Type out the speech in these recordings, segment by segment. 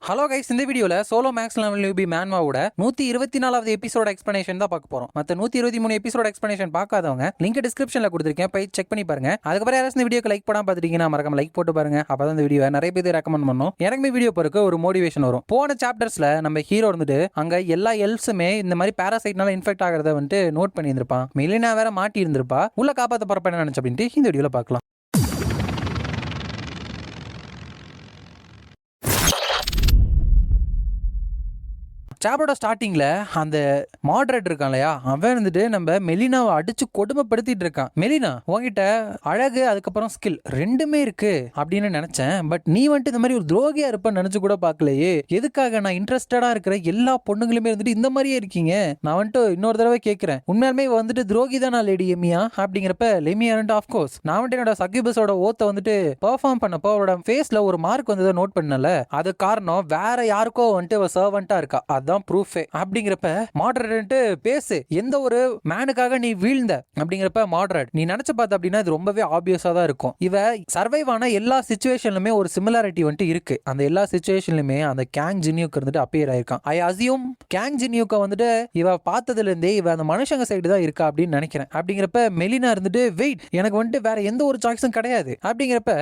Hello guys, இந்த வீடியோல solo maths level UP மேன்வாவோட 124வது எபிசோட எக்ஸ்பிளனேஷன் தான் பார்க்க போறோம். மத்த 123 எபிசோட எக்ஸ்பிளனேஷன் பார்க்காதவங்க லிங்க் டிஸ்கிரிப்ஷன்ல கொடுத்துருக்கேன், போய் செக் பண்ணி பாருங்க. அதுக்கப்புறம் யாராவது இந்த வீடியோக்கு லைக் பண்ணாம பார்த்துட்டீங்கன்னா மறக்காம லைக் போட்டு பாருங்க. அப்பதான் இந்த வீடியோ நிறைய பேர் ரெக்கமெண்ட் பண்ணும். எனக்குமே வீடியோ பொறுக்க ஒரு மோட்டிவேஷன் வரும். போன சாப்டர்ஸ்ல நம்ம ஹீரோ வந்துட்டு அங்க எல்லா எல்ஸுமே இந்த மாதிரி பாராசைட்னால இன்ஃபெக்ட் ஆகிறத வந்துட்டு நோட் பண்ணி இருந்திருப்பான். மெலினா வேற மாட்டி இருந்திருப்பா. உள்ள காப்பாற்ற போறப்ப என்ன நினைச்சு அப்படின்ட்டு இந்த வீடியோல பார்க்கலாம். சாப்டரோட ஸ்டார்டிங்ல அந்த மாடரேட் இருக்கான் இல்லையா, அவன் வந்துட்டு நம்ம மெலினாவை அடிச்சு கொடுமைப்படுத்திட்டு இருக்கான். மெலினா, உங்ககிட்ட அழகு அதுக்கப்புறம் ஸ்கில் ரெண்டுமே இருக்கு அப்படின்னு நினைச்சேன். பட் நீ வந்துட்டு இந்த மாதிரி ஒரு துரோகியா இருப்பேன்னு நினைச்சு கூட பார்க்கலையே. எதுக்காக நான் இன்ட்ரெஸ்டடா இருக்கிற எல்லா பொண்ணுங்களுமே வந்துட்டு இந்த மாதிரியே இருக்கீங்க? நான் வந்துட்டு இன்னொரு தடவை கேட்கிறேன், உண்மையாலுமே வந்துட்டு துரோகி தானா லேடி எமியா அப்படிங்கிறப்ப லெமியா ஆஃப்கோர்ஸ் நான் வந்துட்டு என்னோட சக்யூபஸோட ஓத்தை வந்துட்டு பெர்ஃபார்ம் பண்ணப்போ அவரோட ஃபேஸ்ல ஒரு மார்க் வந்து நோட் பண்ணல. அது காரணம் வேற யாருக்கோ வந்துட்டு சர்வெண்டா இருக்கா, அதான் ப்ரூஃப். அப்படிங்கிறப்ப மாடரேட் பேசு, எந்த ஒரு மேனுக்காக நீ வீழ்ந்த அப்படிங்கிறப்ப மாடரேட் நீ நினைச்சு பார்த்த அப்படின்னா இது ரொம்பவே ஆப்வியஸா தான் இருக்கும். இவ சர்வைவ் ஆன எல்லா சிச்சுவேஷன்லுமே ஒரு சிமிலாரிட்டி வந்துட்டு இருக்கு. அந்த எல்லா சிச்சுவேஷன்லுமே அந்த கேங் ஜினியூக்கு இருந்துட்டு அப்பியர் ஆயிருக்கான். ஐ அசியூம் கேங் ஜினியூக்க வந்துட்டு இவ பார்த்ததுல இருந்தே இவ அந்த மனுஷங்க சைடு தான் இருக்கா அப்படின்னு நினைக்கிறேன். அப்படிங்கிறப்ப மெலினா இருந்துட்டு வெயிட், எனக்கு வந்துட்டு வேற எந்த ஒரு சாய்ஸும் கிடையாது அப்படிங்கிறப்ப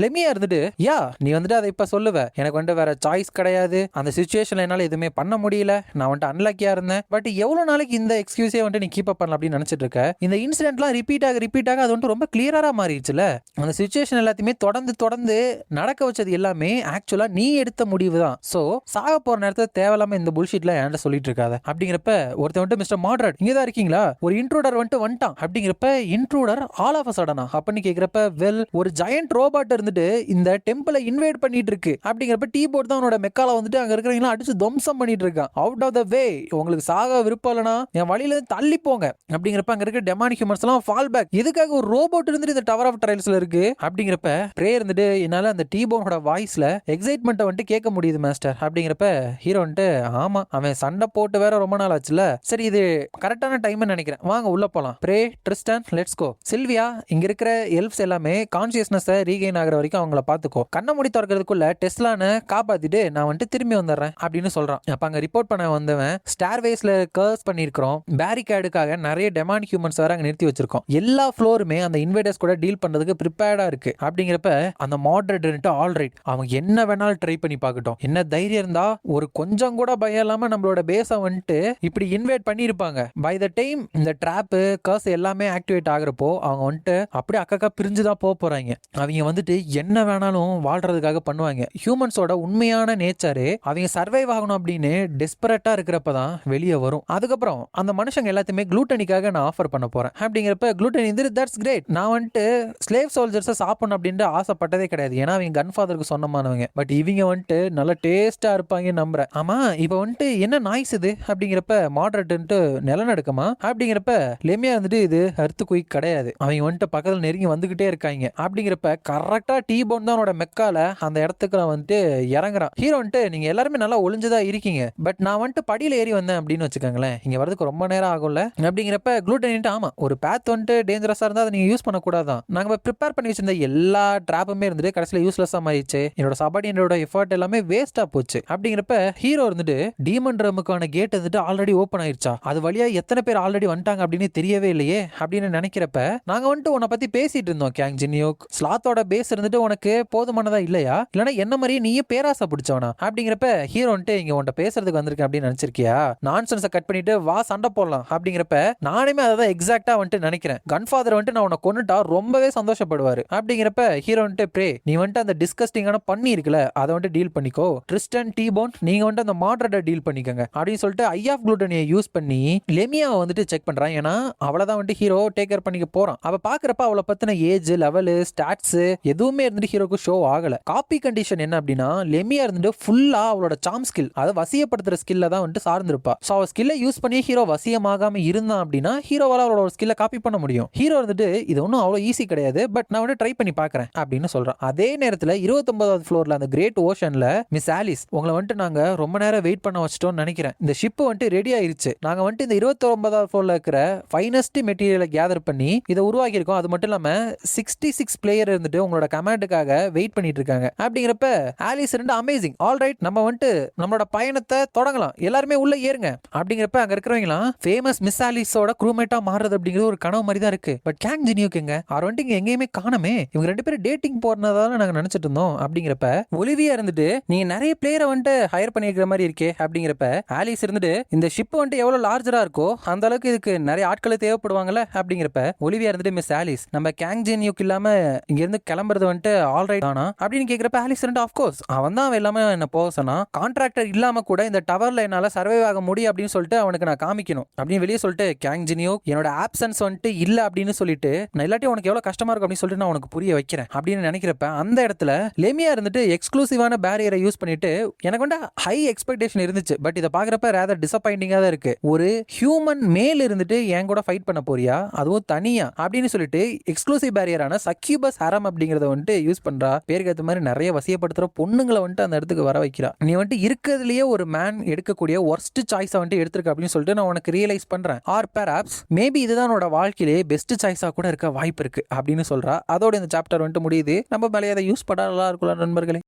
லெமியா இருந்துட்டு யா நீ வந்துட்டு அதை இப்ப சொல்லுவ, எனக்கு வந்துட்டு வேற சாய்ஸ் கிடையாது, அந்த சிச்சுவேஷன்ல என்னால எதுவுமே பண்ண முடியல, நான் வந்துட்டு அன்லக்கியா இருந்தேன். பட் எவ்வளவு நாளைக்கு இந்த எக்ஸ்கியூஸே வந்துட்டு நீ கீப் அப் பண்ணலாம் அப்படின்னு நினைச்சிட்டு இருக்க? இந்த இன்சிடென்ட்லாம் ரிப்பீட் ஆக அது வந்துட்டு ரொம்ப கிளியரா மாறிடுச்சுல. அந்த சிச்சுவேஷன் எல்லாத்தையுமே தொடர்ந்து நடக்க வச்சது எல்லாமே ஆக்சுவலா நீ எடுத்த முடிவு தான். சோ சாக போற நேரத்துல தேவையில்லாம இந்த புல்ஷிட்ல என்கிட்ட சொல்லிட்டு இருக்காத. அப்படிங்கிறப்ப ஒருத்தன் வந்துட்டு மிஸ்டர் மாடரேட் இங்க தான் இருக்கீங்களா, ஒரு இன்ட்ரூடர் வந்துட்டான் அப்படிங்கிறப்ப இன்ட்ரூடர் ஆல் ஆஃப் அ சடனா அப்படின்னு கேக்குறப்ப வெல் ஒரு ஜெயண்ட் ரோபோட் இருந்துட்டு இந்த டெம்பிளை இன்வைட் பண்ணிட்டு இருக்கு அப்படிங்கிறப்ப டீ போர்ட் தான் அவனோட மெக்கால வந்துட்டு அங்க இருக்கிறவங்க அடிச்சு துவம்சம் பண்ணிட்டு இருக்கான். அவுட் ஆஃப் த வே, உங்களுக்கு சாக விருப்பம் இல்லைனா என் வழியில தள்ளி போங்க அப்படிங்கிறப்ப அங்க இருக்க டெமானிக் ஹியூமன்ஸ் எல்லாம் ஃபால் பேக். எதுக்காக ஒரு ரோபோட் இருந்துட்டு இந்த டவர் ஆஃப் ட்ரையல்ஸ்ல இருக்கு அப்படிங்கிறப்ப பிரே இருந்துட்டு என்னால அந்த டீபோனோட வாய்ஸ்ல எக்ஸைட்மெண்ட்டை வந்துட்டு கேட்க முடியுது மாஸ்டர் அப்படிங்கிறப்ப ஹீரோ வந்துட்டு ஆமா அவன் சண்டை போட்டு வேற ரொம்ப நாள் ஆச்சுல, சரி இது கரெக்டான டைம் நினைக்கிறேன், வாங்க உள்ள போலாம். பிரே, ட்ரிஸ்டன், லெட்ஸ் கோ. சில்வியா, இங்க இருக்கிற எல்ஃப்ஸ் எல்லாமே கான்சியஸ்னஸ் ரீகெயின் ஆகிற வரைக்கும் அவங்கள பாத்துக்கோ, கண்ணை மூடி திறக்கிறதுக்குள்ள டெஸ்லான காப்பாத்திட்டு நான் வந்துட்டு திரும்பி வந்துடுறேன் அப்படின்னு சொல்றான். அப்ப அங்க ரிப்போர்ட் பண்ண வந்தவன் ஸ்டார்வேஸ்ல கர்ஸ் பண்ணிருக்கிறோம், பேரிகேடுக்காக நிறைய டெமானிக் ஹியூமன்ஸ் வேற அங்க நிறுத்தி வச்சிருக்கோம், எல்லா ஃப்ளோருமே அந்த இன்வைடர்ஸ் கூட டீல் பண்றதுக்கு ப்ரிப்பேர்டா இருக்கு அப்படிங்கிறப்ப அந்த மாடரேட் ஆல் ரைட் அவங்க என்ன வேணாலும் ட்ரை பண்ணி பார்க்கட்டும், என்ன தைரியம் இருந்தா ஒரு கொஞ்சம் கூட பயம் இல்லாம நம்மளோட பேஸை வந்துட்டு இப்படி இன்வைட் பண்ணிருப்பாங்க. பை த டைம் இந்த ட்ராப் கர்ஸ் எல்லாமே ஆக்டிவேட் ஆகுறப்போ அவங்க வந்துட்டு அப்படியே அக்கா பிரிஞ்சுதான் போறாங்க. அவங்க வந்துட்டு என்ன வேணாலும் வாழ்றதுக்காக பண்ணுவாங்க. ஹியூமன்ஸோட உண்மையான நேச்சரு அவங்க சர்வைவ் ஆகணும் அப்படின்னு டெஸ்பரேட்டா இருக்கிறப்பதான் வெளியே வரும். அதுக்கப்புறம் அந்த மனுஷங்க எல்லாத்தையுமே குளூட்டனிக்காக நான் ஆஃபர் பண்ண போறேன் அப்படிங்கிறப்ப குளூட்டனி தட்ஸ் கிரேட், நான் வந்துட்டு ஸ்லேவ் சோல்ஜர்ஸை சாப்பிடணும் அப்படின்ட்டு ஆசைப்பட்டதே கிடையாது, ஏன்னா அவங்க கன்ஃபாதருக்கு சொந்தமானவங்க. பட் இவங்க வந்துட்டு நல்ல டேஸ்டா இருப்பாங்க நம்புறேன். ஆமா இப்ப வந்துட்டு என்ன நாய்ஸ் இது அப்படிங்கிறப்ப மாடரேட் நிலநடுக்கமா அப்படிங்கிறப்ப லெமியா வந்துட்டு இது அர்த்து குயிக் கிடையாது, அவங்க வந்துட்டு பக்கத்துல நெருங்கி வந்துகிட்டே இருக்காங்க அப்படிங்கிறப்ப கரெக்டா டீ போன் தான் அவனோட மெக்கால அந்த இடத்துக்கு நான் வந்துட்டு இறங்குறான். ஹீரோ வந்துட்டு நீங்க எல்லாருமே நல்லா ஒளிஞ்சுதா இருக்கீங்க, பட் நான் வந்துட்டு படியில ஏறி வந்தேன் அப்படின்னு வச்சுக்கோங்களேன், இங்க வரதுக்கு ரொம்ப நேரம் ஆகும்ல அப்படிங்கிறப்ப குளூட்டன் ஆமா ஒரு பேத் வந்துட்டு டேஞ்சரஸா இருந்தா அதை நீங்க யூஸ் பண்ணக்கூடாதான், நாங்க ப்ரிப்பேர் பண்ணி வச்சிருந்த எல்லா ட்ராப்புமே இருந்துட்டு கடைசியில யூஸ்லெஸ்ஸா மாறிடுச்சு, என்னோட சபார்டினோட எஃபர்ட் எல்லாமே வேஸ்டா போச்சு அப்படிங்கிறப்ப ஹீரோ இருந்துட்டு டீமன் ரூமுக்கான கேட் வந்துட்டு ஆல்ரெடி ஓப்பன் ஆயிருச்சா, அது வழியா எத்தனை பேர் ஆல்ரெடி வந்துட்டாங்க அப்படின்னு தெரியவே இல்லையே அப்படின்னு நினைக்கிறப்ப நாங்க வந்துட்டு உன்னை பத்தி பேசிட்டு இருந்தோம், கேங் ஜினியோக் ஸ்லாத்தோட பேஸ் இருந்துட்டு உனக்கு போதுமானதா இல்லையா, இல்லைன்னா என்ன மாதிரியே நீயே பேராசை பிடிச்சவனா அப்படிங்கிறப்ப ஹீரோ வந்துட்டு இங்க உன்ட்ட பேசுறதுக்கு வந்திருக்கேன் அப்படின்னு நினைச்சிருக்கியா, நான்சென்ஸை கட் பண்ணிட்டு வா சண்டை போடலாம் அப்படிங்கிறப்ப நானுமே அதை எக்ஸாக்டா வந்துட்டு நினைக்கிறேன், கன்ஃபாதர் வந்துட்டு நான் உன்னை கொன்னுட்டா ரொம்பவே சந்தோஷப்படுவாரு அப்படிங்கிறப்ப ஹீரோ வந்துட்டு பிரே நீ வந்துட்டு அந்த டிஸ்கஸ்டிங்கான பண்ணி இருக்குல்ல அதை வந்துட்டு டீல் பண்ணிக்கோ, ட்ரிஸ்டன் டீபோன் நீங்க வந்துட்டு அந்த மாடரேட்டை டீல் பண்ணிக்கங்க அப்படின்னு சொல்லிட்டு ஐ ஆஃப் குளூட்டனியை யூஸ் பண்ணி லெமியாவை வந்துட்டு செக் பண்றான். ஏன்னா அவளதான் வந்துட்டு ஹீரோ டேக் கேர் பண்ணிக்க போறான். அவ பாக்குறப்ப அவளை பத்தின ஏஜ் லெவலு ஸ்டாட்ஸ் எதுவுமே இருந்துட்டு ஹீரோக்கு ஷோ ஆகல. காப்பி கண்டிஷன் என்ன அப்படின்னா லெமியா இருந்துட்டு ஃபுல்லா அவளோட சாம் ஸ்கில் அதை வசியப்படுத்த பயன்படுத்துற ஸ்கில்ல தான் வந்துட்டு சார்ந்திருப்பா. ஸோ அவ ஸ்கில்லை யூஸ் பண்ணி ஹீரோ வசியமாகாம இருந்தான் அப்படின்னா ஹீரோவால அவளோட ஸ்கில்லை காப்பி பண்ண முடியும். ஹீரோ வந்துட்டு இது ஒன்றும் அவ்வளோ ஈஸி கிடையாது, பட் நான் வந்து ட்ரை பண்ணி பார்க்குறேன் அப்படின்னு சொல்றான். அதே நேரத்தில் 29வது ஃப்ளோர்ல அந்த கிரேட் ஓஷன்ல மிஸ் ஆலிஸ், உங்களை வந்துட்டு நாங்க ரொம்ப நேரம் வெயிட் பண்ண வச்சிட்டோம்னு நினைக்கிறேன். இந்த ஷிப் வந்துட்டு ரெடி ஆயிருச்சு. நாங்க வந்துட்டு இந்த 29வது ஃப்ளோர்ல இருக்கிற ஃபைனஸ்ட் மெட்டீரியலை கேதர் பண்ணி இதை உருவாக்கி இருக்கோம். அது மட்டும் இல்லாம 66 பிளேயர் இருந்துட்டு உங்களோட கமாண்டுக்காக வெயிட் பண்ணிட்டு இருக்காங்க. அப்படிங்கிறப்ப ஆலிஸ் ரெண்டு அமேசிங், ஆல்ரைட் நம்ம வந்துட்டு நம்மளோட பயணத்தை தொடங்கலாம், எல்லாருமே உள்ள ஏறுங்க அப்படிங்கிறப்ப அங்க இருக்கிறவங்களாம் ஃபேமஸ் மிஸ் ஆலிஸோட க்ரூமேட்டா மாறுறது அப்படிங்கிறது ஒரு கனவு மாதிரி தான் இருக்கு. பட் கேங் ஜினியோக்குங்க அவர் வந்துட்டு இங்க எங்கேயுமே காணமே, இவங்க ரெண்டு பேரும் டேட்டிங் போறதால நாங்க நினைச்சிட்டு இருந்தோம் அப்படிங்கிறப்ப ஒலிவியா இருந்துட்டு நீங்க நிறைய பிளேயரை வந்துட்டு ஹையர் பண்ணிருக்கிற மாதிரி இருக்கே அப்படிங்கிறப்ப ஆலிஸ் இருந்துட்டு இந்த ஷிப் வந்துட்டு எவ்வளவு லார்ஜரா இருக்கோ அந்த அளவுக்கு இதுக்கு நிறைய ஆட்களை தேவைப்படுவாங்கல்ல அப்படிங்கிறப்ப ஒலிவியா இருந்துட்டு மிஸ் ஆலிஸ் நம்ம கேங் ஜினியோக்கு இல்லாம இங்க இருந்து கிளம்புறது வந்துட்டு ஆல்ரைட் தானா அப்படின்னு கேட்கிறப்ப ஆலிஸ் ரெண்டு ஆஃப்கோர்ஸ் அவன் தான் எல்லாமே என்ன போக சொன்னா, கான்ட்ராக்டர் இல்லாம கூட இந்த டவர்ல என்னால சர்வைவ் ஆக முடியும் அப்படின்னு சொல்லிட்டு அவனுக்கு நான் காமிக்கணும் அப்படின்னு வெளியே சொல்லிட்டு கேங் ஜினியோ என்னோட ஆப்சன்ஸ் வந்துட்டு இல்ல அப்படின்னு சொல்லிட்டு நான் இல்லாட்டி உனக்கு எவ்வளவு கஷ்டமா இருக்கும் அப்படின்னு சொல்லிட்டு நான் உனக்கு புரிய வைக்கிறேன் அப்படின்னு நினைக்கிறப்ப அந்த இடத்துல லெமியா இருந்துட்டு எக்ஸ்க்ளூசிவான பேரியரை யூஸ் பண்ணிட்டு எனக்கு வந்து ஹை எக்ஸ்பெக்டேஷன் இருந்துச்சு, பட் இதை பாக்குறப்ப ரேதர் டிசப்பாயிண்டிங்கா தான் இருக்கு. ஒரு ஹியூமன் மேல் இருந்துட்டு என் கூட ஃபைட் பண்ண போறியா, அதுவும் தனியா அப்படின்னு சொல்லிட்டு எக்ஸ்க்ளூசிவ் பேரியரான சக்யூபஸ் ஹரம் அப்படிங்கறத வந்துட்டு யூஸ் பண்றா. பேருக்கு ஏற்ற மாதிரி நிறைய வசியப்படுத்துற பொண்ணுங்களை வந்துட்டு அந்த இடத்துக்கு வர வைக்கிறா. நீ வந்துட்டு இருக்கிறதுலயே ஒரு மேன் எடுக்கக்கூடிய ஒர்ஸ்ட் சாய்ஸை வந்துட்டு எடுத்திருக்க அப்படின்னு சொல்லிட்டு நான் உனக்கு ரியலைஸ் பண்றேன். ஆர் பெர்ஹாப்ஸ் மேபி இதுதான் உன்னோட வாழ்க்கையிலேயே பெஸ்ட் சாய்ஸா கூட இருக்க வாய்ப்பு இருக்கு அப்படின்னு சொல்றா. அதோட இந்த சாப்டர் வந்துட்டு முடியுது. நம்ம மேலே அதை யூஸ் பண்ணா நல்லா இருக்கலாம் நண்பர்களே.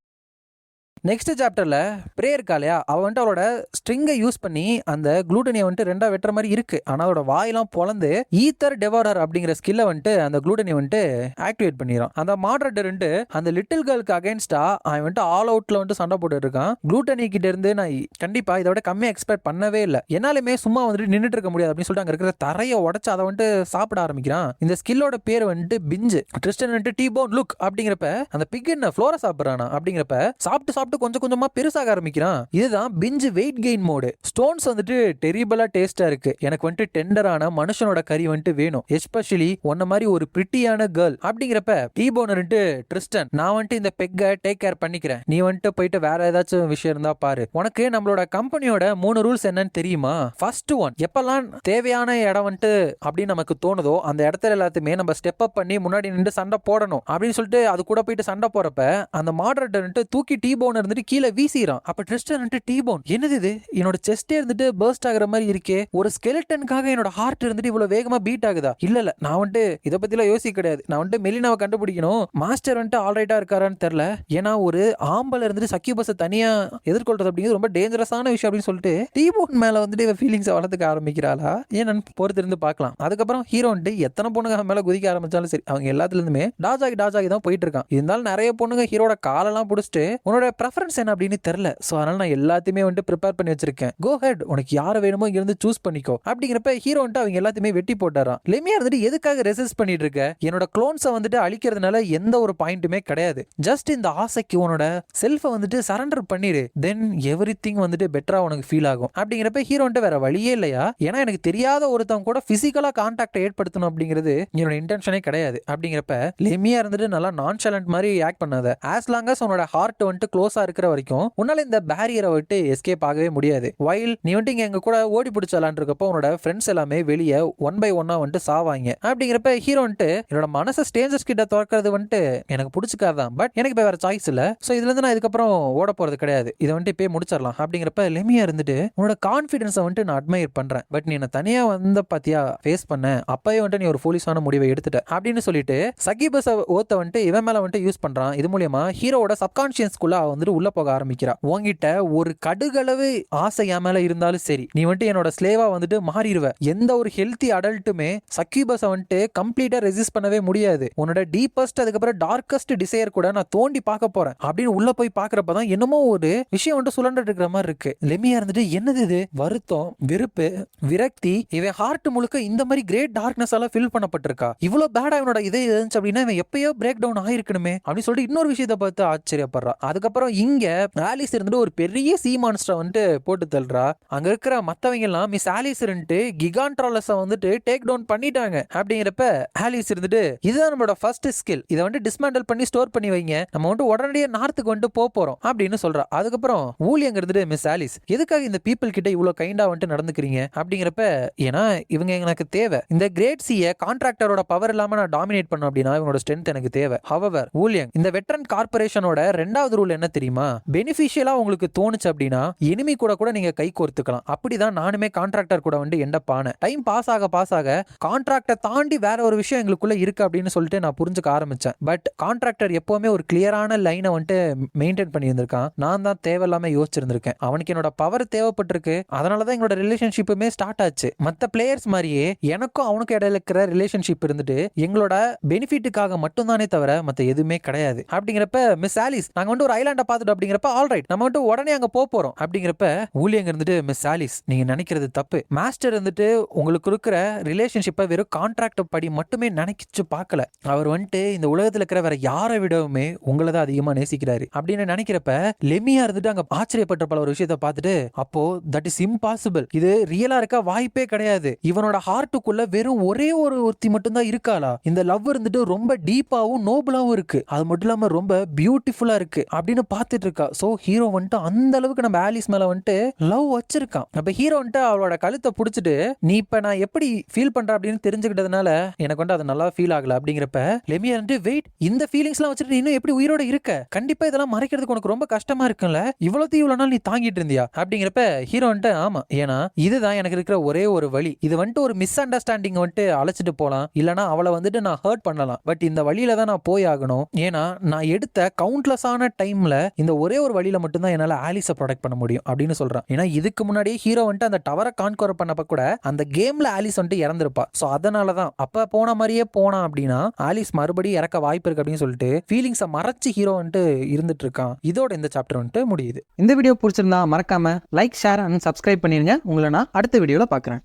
நெக்ஸ்ட் சாப்டர்ல பிரே இருக்கா இல்லையா, அவ வந்துட்டு அவளோட ஸ்ட்ரிங்கை யூஸ் பண்ணி அந்த குளூட்டனியை வந்துட்டு ரெண்டா வெட்டுற மாதிரி இருக்கு. ஆனா அதோட வாயெல்லாம் பொளந்து ஈத்தர் டெவாரர் அப்படிங்கிற ஸ்கில்லை வந்துட்டு அந்த குளூட்டனியை வந்துட்டு ஆக்டிவேட் பண்ணிடுறான். அந்த மாடரேட்டர் வந்துட்டு அந்த லிட்டில் கேர்ளுக்கு அகைன்ஸ்டா அவன் வந்துட்டு ஆல் அவுட்ல வந்துட்டு சண்டை போட்டுட்டு இருக்கான். குளூட்டனி கிட்ட இருந்து நான் கண்டிப்பா இதை விட கம்மியா எக்ஸ்பெக்ட் பண்ணவே இல்லை, என்னாலுமே சும்மா வந்துட்டு நின்றுட்டு இருக்க முடியாது அப்படின்னு சொல்லிட்டு அங்க இருக்கிற தரையை உடச்சு அதை வந்துட்டு சாப்பிட ஆரம்பிக்கிறான். இந்த ஸ்கில்லோட பேர் வந்துட்டு பிஞ்சு. ட்ரிஸ்டன் வந்துட்டு டீ போன் லுக் அப்படிங்கிறப்ப அந்த பிக் என்ன ஃப்ளோரை சாப்பிட்றானா அப்படிங்கிறப்ப சாப்பிட்டு கொஞ்சம் கொஞ்சமா பெருசாக ஆரம்பிக்கிறான். இதுதான் பிஞ்சு வெயிட் கெயின் மோடு. ஸ்டோன்ஸ் வந்துட்டு டெரிபிளா டேஸ்டா இருக்கு. எனக்கு வந்துட்டு டெண்டரான மனுஷனோட கறி வந்துட்டு வேணும், எஸ்பெஷலி ஒன்ன மாதிரி ஒரு பிரிட்டியான கேர்ள் அப்படிங்கிறப்ப டீபோன் வந்துட்டு ட்ரிஸ்டன் நான் வந்துட்டு இந்த பெக்கை டேக் கேர் பண்ணிக்கிறேன், நீ வந்துட்டு போயிட்டு வேற ஏதாச்சும் விஷயம் இருந்தா பாரு. உனக்கு நம்மளோட கம்பெனியோட 3 ரூல்ஸ் என்னன்னு தெரியுமா? ஃபர்ஸ்ட் ஒன், எப்பெல்லாம் தேவையான இடம் வந்துட்டு அப்படின்னு நமக்கு தோணுதோ அந்த இடத்துல எல்லாத்தையுமே நம்ம ஸ்டெப் அப் பண்ணி முன்னாடி நின்று சண்டை போடணும் அப்படின்னு சொல்லிட்டு அது கூட போயிட்டு சண்டை போறப்ப அந்த மாடரேட்டர் வந்துட்டு தூக்கி டீபோன் இருந்துட்டு கீழே வீசிறான். அப்ப ட்ரிஸ்டன் வந்துட்டு டீபோன் என்னது இது, என்னோட செஸ்டே இருந்துட்டு பர்ஸ்ட் ஆகுற மாதிரி இருக்கே, ஒரு ஸ்கெலட்டனுக்காக என்னோட ஹார்ட் இருந்துட்டு இவ்வளவு வேகமா பீட் ஆகுதா? இல்ல நான் வந்துட்டு இதை பத்திலாம் யோசிக்க கிடையாது, நான் வந்துட்டு மெலினாவை கண்டுபிடிக்கணும். மாஸ்டர் வந்துட்டு ஆல்ரைட்டா இருக்காரான்னு தெரியல, ஏன்னா ஒரு ஆம்பளை இருந்துட்டு சக்யூபஸ் தனியா எதிர்கொள்றது அப்படிங்கிறது ரொம்ப டேஞ்சரஸான விஷயம் அப்படின்னு சொல்லிட்டு டீபோன் மேல வந்துட்டு இவ ஃபீலிங்ஸை வளர்த்துக்க ஆரம்பிக்கிறாளா ஏன்னு பொறுத்து இருந்து பார்க்கலாம். அதுக்கப்புறம் ஹீரோ வந்துட்டு எத்தனை பொண்ணுங்க மேல குதிக்க ஆரம்பிச்சாலும் சரி அவங்க எல்லாத்துல இருந்துமே டாஜாகி தான் போயிட்டு இருக்கான். இருந்தாலும் நிறைய பொண்ணுங்க ஹீரோட காலெல்லாம் பிடிச்சிட்டு உன்னோட ப்ரெஃபரன்ஸ் என்ன அப்படின்னு தெரியல, சோ அதனால நான் எல்லாத்தையுமே வந்துட்டு ப்ரிப்பேர் பண்ணி வச்சிருக்கேன், கோ ஹெட் உனக்கு யாரை வேணுமோ இங்க இருந்து சூஸ் பண்ணிக்கோ அப்படிங்கிறப்ப ஹீரோ வந்துட்டு அவங்க எல்லாத்தையுமே வெட்டி போட்டாராம். லெமியா இருந்துட்டு எதுக்காக ரெசிஸ்ட் பண்ணிட்டு இருக்க, என்னோட க்ளோன்ஸை வந்துட்டு அழிக்கிறதுனால எந்த ஒரு பாயிண்ட்டுமே கிடையாது, ஜஸ்ட் இந்த ஆசைக்கு உன்னோட செல்ஃபை வந்துட்டு சரண்டர் பண்ணிரு, தென் எவ்ரிதிங் வந்துட்டு பெட்டரா உனக்கு ஃபீல் ஆகும் அப்படிங்கிறப்ப ஹீரோ வந்துட்டு வேற வழியே இல்லையா, ஏன்னா எனக்கு தெரியாத ஒருத்தவங்க கூட பிசிக்கலா கான்டாக்ட் ஏற்படுத்தணும் அப்படிங்கிறது என்னோட இன்டென்ஷனே கிடையாது அப்படிங்கிறப்ப லெமியா இருந்துட்டு நல்லா நான்ஷலண்ட் மாதிரி ஆக்ட் பண்ணாத, ஆஸ் லாங் அஸ் உன்னோட ஹார்ட் வந்துட்டு க்ளோஸா இருக்கிற வரைக்கும் உன்னால இந்த பேரியரை விட்டு எஸ்கேப் ஆகவே முடியாது. வைல் நீ வந்துட்டு இங்க எங்க கூட ஓடி பிடிச்சு விளாண்டுருக்கப்போ உன்னோட ஃப்ரெண்ட்ஸ் எல்லாமே வெளியே 1 by 1 வந்துட்டு சாவாங்க அப்படிங்கிறப்ப ஹீரோ வந்துட்டு என்னோட மனசை ஸ்டேஞ்சர்ஸ் கிட்ட திறக்கிறது வந்துட்டு எனக்கு பிடிச்சிக்காதான், பட் எனக்கு இப்ப வேற சாய்ஸ் இல்ல, சோ இதுல இருந்து நான் இதுக்கப்புறம் ஓட போறது கிடையாது, இதை வந்துட்டு இப்பயே முடிச்சிடலாம் அப்படிங்கிறப்ப லெமியா இருந்துட்டு உன்னோட கான்ஃபிடன்ஸை வந்துட்டு நான் அட்மையர் பண்றேன், பட் நீ என்ன தனியா வந்த பாத்தியா ஃபேஸ் பண்ண அப்பவே வந்துட்டு நீ ஒரு போலீஸான முடிவை எடுத்துட்ட அப்படின்னு சொல்லிட்டு சகிபஸ் ஓத்த வந்துட்டு இவன் மேல வந்துட்டு யூஸ் பண்றான். இது மூலியமா ஹீரோட சப்கான்சியஸ்குள்ள வந்துட்டு உள்ள போக ஆரம்பிக்கிறா. உன்கிட்ட ஒரு கடுகளவு ஆசை என் மேல இருந்தாலும் சரி நீ வந்துட்டு என்னோட ஸ்லேவா வந்துட்டு மாறிடுவ. எந்த ஒரு ஹெல்த்தி அடல்ட்டுமே சக்யூபஸை வந்துட்டு கம்ப்ளீட்டா ரெசிஸ்ட் பண்ணவே முடியாது. உன்னோட டீப்பஸ்ட் அதுக்கப்புறம் டார்க்கஸ்ட் டிசையர் கூட நான் தோண்டி பார்க்க போறேன் அப்படின்னு உள்ள போய் பாக்குறப்பதான் என்னமோ ஒரு விஷயம் வந்துட்டு சுழண்டு இருக்கிற மாதிரி இருக்கு. லெமியா இருந்துட்டு என்னது இது, வருத்தம், வெறுப்பு, விரக்தி, இவன் ஹார்ட் முழுக்க இந்த மாதிரி கிரேட் டார்க்னஸ் எல்லாம் ஃபில் பண்ணப்பட்டிருக்கா, இவ்வளவு பேடா இவனோட இதே இருந்துச்சு அப்படின்னா இவன் எப்பயோ பிரேக் டவுன் ஆயிருக்கணுமே அப்படின்னு சொல்லிட்டு இன்னொரு விஷயத்தை பார்த்து ஆச்சரியப்படுறா. அதுக்கப்புறம் இங்க ஆலிஸ் இருந்துட்டு ஒரு பெரிய சீ மான்ஸ்டர் வந்துட்டு போட்டு தள்ளுறா. அங்க இருக்கிற மத்தவங்க எல்லாம் மிஸ் ஆலிஸ் இருந்துட்டு கிகான்ட்ராலஸ வந்துட்டு டேக் டவுன் பண்ணிட்டாங்க. அப்படிங்கிறப்ப ஆலிஸ் இருந்துட்டு இதுதான் நம்மளோட ஃபர்ஸ்ட் ஸ்கில், இதை வந்து டிஸ்மேண்டல் பண்ணி ஸ்டோர் பண்ணி வைங்க, நம்ம வந்துட்டு உடனடியே நார்த்துக்கு வந்துட்டு போறோம் அப்படின்னு சொல்றா. அதுக்கப்புறம் ஊழியங்க இருந்துட்டு மிஸ் ஆலிஸ் எதுக்காக இந்த பீப்புள் கிட்ட இவ்வளவு கைண்டா வந்துட்டு நடந்துக்கிறீங்க அப்படிங்கிறப்ப, ஏன்னா இவங்க எனக்கு தேவை, இந்த கிரேட் சீயை கான்ட்ராக்டரோட பவர் இல்லாம நான் டாமினேட் பண்ண அப்படின்னா இவனோட ஸ்ட்ரென்த் எனக்கு தேவை. ஹவவர் ஊழியங் இந்த வெட்டரன் கார்பரேஷனோட ரெண்டாவது ரூல் என்ன தெரியுமா, பெனிஃபிஷியலா உங்களுக்கு தோணுச்சு அப்படின்னா எனிமி கூட கூட நீங்க கை கோர்த்துக்கலாம். அப்படிதான் நானுமே கான்ட்ராக்டர் கூட வந்து எண்டப் ஆனேன். டைம் பாஸ் ஆக கான்ட்ராக்டை தாண்டி வேற ஒரு விஷயம் எங்களுக்குள்ள இருக்கு அப்படின்னு சொல்லிட்டு நான் புரிஞ்சுக்க ஆரம்பிச்சேன். பட் கான்ட்ராக்டர் எப்பவுமே ஒரு கிளியரான லைனை வந்துட்டு மெயின்டைன் பண்ணி இருந்திருக்கான். நான் தான் தேவையில்லாம யோசிச்சிருந்திருக்கேன். அவனுக்கு என்னோட பவர் தேவைப்பட்டிருக்கு, அதனாலதான் எங்களோட ரிலேஷன்ஷிப்புமே ஸ்டார்ட் ஆச்சு. மத்த பிளேயர்ஸ் மாதிரியே எனக்கும் அவனுக்கு இடையில இருக்கிற ரிலேஷன்ஷிப் இருந்துட்டு எங்களோட பெனிஃபிட்டுக்காக மட்டும் தானே தவிர மத்த எதுவுமே கிடையாது. அப்படிங்கிறப்ப மிஸ் ஆலிஸ் நாங்க வந்து ஒரு ஐலாண்டை பார்த்துட்டு அப்படிங்கிறப்ப ஆல்ரைட் நம்ம வந்து உடனே அங்க போறோம் அப்படிங்கிறப்ப ஊழியங்க இருந்துட்டு மிஸ் ஆலிஸ் நீங்க நினைக்கிறது தப்பு. மாஸ்டர் இருந்துட்டு உங்களுக்கு இருக்கிற ரிலேஷன்ஷிப்பை வெறும் கான்ட்ராக்ட் படி மட்டுமே நினைச்சு பார்க்கல. அவர் வந்துட்டு இந்த உலகத்துல இருக்கிற வேற யாரை விடவுமே உங்களை தான் அதிகமா நேசிக்கிறாரு அப்படின்னு நினைக்கிறப்ப லெமியா இருந்துட்டு அங்க ஆச்சரியப்பட்ட பல ஒரு விஷயத்தை பார்த்துட்டு, அப்போ தட் இஸ் இம்பாசிபிள், இது ரியலா இருக்க வாய்ப்பே கிடையாது. இவனோட ஹார்ட்டுக்குள்ள வெறும் ஒரே ஒரு ஒருத்தி மட்டும் தான் இருக்காளா? இந்த லவ் இருந்துட்டு ரொம்ப டீப்பாவும் நோபலாவும் இருக்கு, அது மட்டும் இல்லாம ரொம்ப பியூட்டிஃபுல்லா இருக்கு அப்படின்னு பார்த்துட்டு இருக்கா. சோ ஹீரோ வந்துட்டு அந்த அளவுக்கு நம்ம ஆலிஸ் மேல வந்துட்டு லவ் வச்சிருக்கான். அப்ப ஹீரோ வந்துட்டு அவளோட கழுத்தை பிடிச்சிட்டு நீ இப்ப நான் எப்படி ஃபீல் பண்ற அப்படின்னு தெரிஞ்சுக்கிட்டதுனால எனக்கு வந்து அது நல்லா ஃபீல் ஆகல அப்படிங்கிறப்ப லெமியா வந்துட்டு வெயிட், இந்த ஃபீலிங்ஸ் எல்லாம் வச்சுட்டு இன்னும் எப்படி உயிரோட இருக்க? கண்டிப்பா இதெல்லாம் மறைக்கிறதுக்கு உனக்கு ரொம்ப கஷ்டமா இருக்குல்ல, இவ்வளவு நாள் நீ தாங்கிட்டு இருந்தியா அப்படிங்கிறப்ப ஹீரோ வந்துட்டு ஆமா, ஏன்னா இதுதான் எனக்கு இருக்கிற ஒரே ஒரு வழி, இது வந்துட்டு ஒரு மிஸ் அண்டர்ஸ்டாண்டிங் வந்துட்டு அழைச்சிட்டு போலாம், இல்லனா அவளை வந்துட்டு நான் ஹர்ட் பண்ணலாம், பட் இந்த வழியில தான் நான் போய் ஆகணும். ஏன்னா நான் எடுத்த கவுண்ட்லெஸ் ஆன டைம்ல இந்த ஒரே ஒரு வழியில மட்டும் தான் என்னால ஆலிஸை ப்ரொடெக்ட் பண்ண முடியும் அப்படின்னு சொல்றான். ஏன்னா இதுக்கு முன்னாடியே ஹீரோ வந்துட்டு அந்த டவரை கான்கவர் பண்ணப்ப கூட அந்த கேம்ல ஆலிஸ் வந்துட்டு இறந்திருப்பா. சோ அதனாலதான் அப்ப போன மாதிரியே போனா அப்படின்னா ஆலிஸ் மறுபடியும் இறக்க வாய்ப்பு இருக்கு அப்படின்னு சொல்லிட்டு ஃபீலிங்ஸை மறைச்சு ஹீரோ வந்துட்டு இருந்துட்டு இருக்கான். இதோட இந்த சாப்டர் வந்துட்டு முடியுது. இந்த வீடியோ பிடிச்சிருந்தா மறக்காம லைக், ஷேர் அண்ட் சப்ஸ்கிரைப் பண்ணிருங்க. உங்களை நான் அடுத்த வீடியோல பார்க்குறேன்.